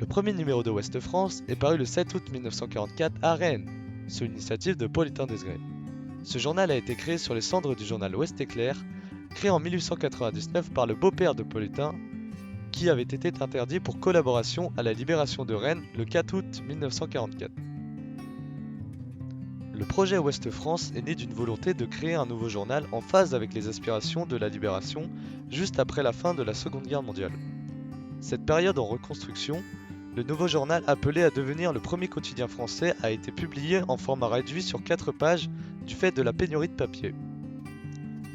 Le premier numéro de Ouest France est paru le 7 août 1944 à Rennes, sous l'initiative de Pauletin Desgrais. Ce journal a été créé sur les cendres du journal Ouest Éclair, créé en 1899 par le beau-père de Pauletin, qui avait été interdit pour collaboration à la libération de Rennes le 4 août 1944. Le projet Ouest France est né d'une volonté de créer un nouveau journal en phase avec les aspirations de la libération juste après la fin de la Seconde Guerre mondiale. Cette période en reconstruction, le nouveau journal appelé à devenir le premier quotidien français a été publié en format réduit sur 4 pages du fait de la pénurie de papier.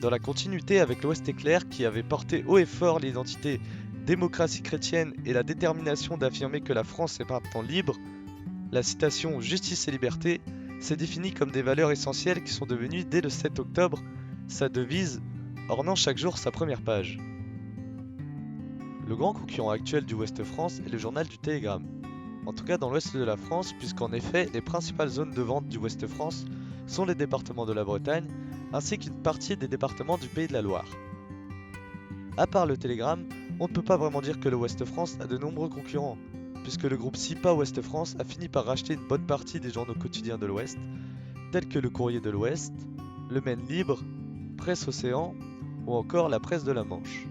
Dans la continuité avec l'Ouest Éclair qui avait porté haut et fort l'identité démocratie chrétienne et la détermination d'affirmer que la France est maintenant libre, la citation Justice et liberté s'est définie comme des valeurs essentielles qui sont devenues dès le 7 octobre sa devise, ornant chaque jour sa première page. Le grand concurrent actuel du Ouest France est le journal du Télégramme, en tout cas dans l'ouest de la France, puisqu'en effet les principales zones de vente du Ouest France sont les départements de la Bretagne, ainsi qu'une partie des départements du Pays de la Loire. À part le Télégramme, on ne peut pas vraiment dire que le Ouest France a de nombreux concurrents, puisque le groupe SIPA Ouest France a fini par racheter une bonne partie des journaux quotidiens de l'Ouest, tels que le Courrier de l'Ouest, le Maine Libre, Presse Océan ou encore la Presse de la Manche.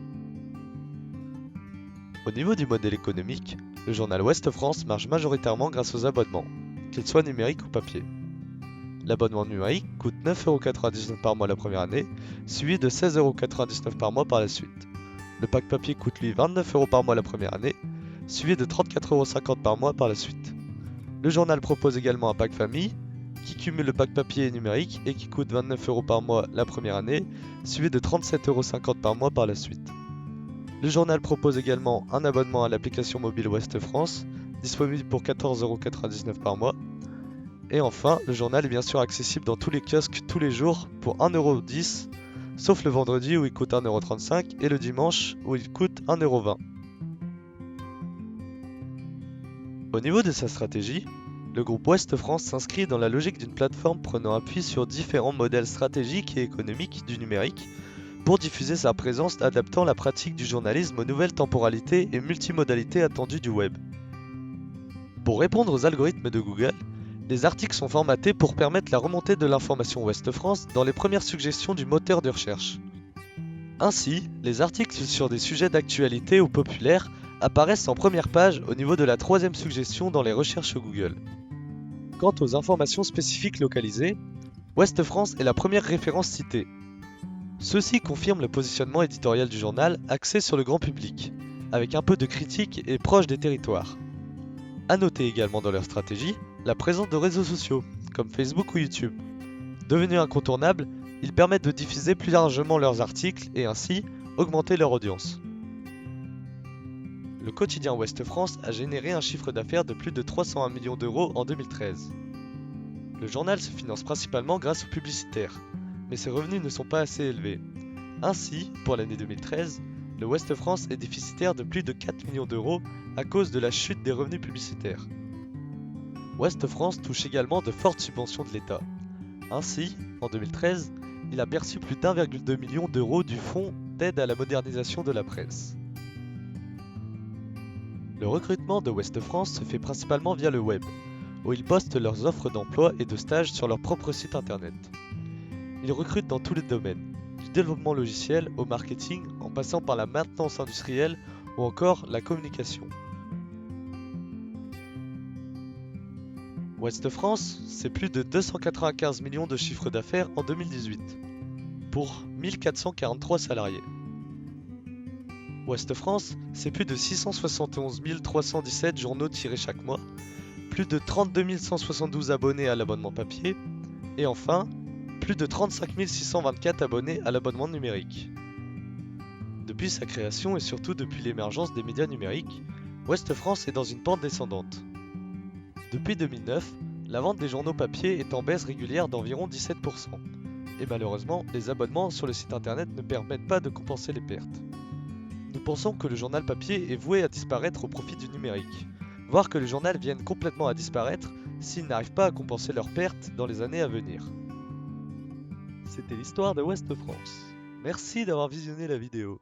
Au niveau du modèle économique, le journal Ouest France marche majoritairement grâce aux abonnements, qu'ils soient numériques ou papier. L'abonnement numérique coûte 9,99€ par mois la première année, suivi de 16,99€ par mois par la suite. Le pack papier coûte lui 29€ par mois la première année, suivi de 34,50€ par mois par la suite. Le journal propose également un pack famille, qui cumule le pack papier et numérique et qui coûte 29€ par mois la première année, suivi de 37,50€ par mois par la suite. Le journal propose également un abonnement à l'application mobile Ouest France, disponible pour 14,99€ par mois. Et enfin, le journal est bien sûr accessible dans tous les kiosques tous les jours pour 1,10€, sauf le vendredi où il coûte 1,35€ et le dimanche où il coûte 1,20€. Au niveau de sa stratégie, le groupe Ouest France s'inscrit dans la logique d'une plateforme prenant appui sur différents modèles stratégiques et économiques du numérique pour diffuser sa présence adaptant la pratique du journalisme aux nouvelles temporalités et multimodalités attendues du web. Pour répondre aux algorithmes de Google, les articles sont formatés pour permettre la remontée de l'information Ouest France dans les premières suggestions du moteur de recherche. Ainsi, les articles sur des sujets d'actualité ou populaires apparaissent en première page au niveau de la 3e suggestion dans les recherches Google. Quant aux informations spécifiques localisées, Ouest France est la première référence citée. Ceci confirme le positionnement éditorial du journal axé sur le grand public, avec un peu de critique et proche des territoires. A noter également dans leur stratégie la présence de réseaux sociaux, comme Facebook ou YouTube. Devenus incontournables, ils permettent de diffuser plus largement leurs articles et ainsi augmenter leur audience. Le quotidien Ouest France a généré un chiffre d'affaires de plus de 301 millions d'euros en 2013. Le journal se finance principalement grâce aux publicitaires, mais ses revenus ne sont pas assez élevés. Ainsi, pour l'année 2013, le Ouest France est déficitaire de plus de 4 millions d'euros à cause de la chute des revenus publicitaires. Ouest France touche également de fortes subventions de l'État. Ainsi, en 2013, il a perçu plus d'1,2 million d'euros du Fonds d'aide à la modernisation de la presse. Le recrutement de Ouest France se fait principalement via le web, où ils postent leurs offres d'emploi et de stage sur leur propre site internet. Ils recrutent dans tous les domaines, du développement logiciel au marketing en passant par la maintenance industrielle ou encore la communication. Ouest France, c'est plus de 295 millions de chiffre d'affaires en 2018, pour 1443 salariés. Ouest France, c'est plus de 671 317 journaux tirés chaque mois, plus de 32 172 abonnés à l'abonnement papier, et enfin, plus de 35 624 abonnés à l'abonnement numérique. Depuis sa création et surtout depuis l'émergence des médias numériques, Ouest France est dans une pente descendante. Depuis 2009, la vente des journaux papier est en baisse régulière d'environ 17%, et malheureusement, les abonnements sur le site internet ne permettent pas de compenser les pertes. Nous pensons que le journal papier est voué à disparaître au profit du numérique, voire que le journal vienne complètement à disparaître s'ils n'arrivent pas à compenser leurs pertes dans les années à venir. C'était l'histoire de Ouest France. Merci d'avoir visionné la vidéo.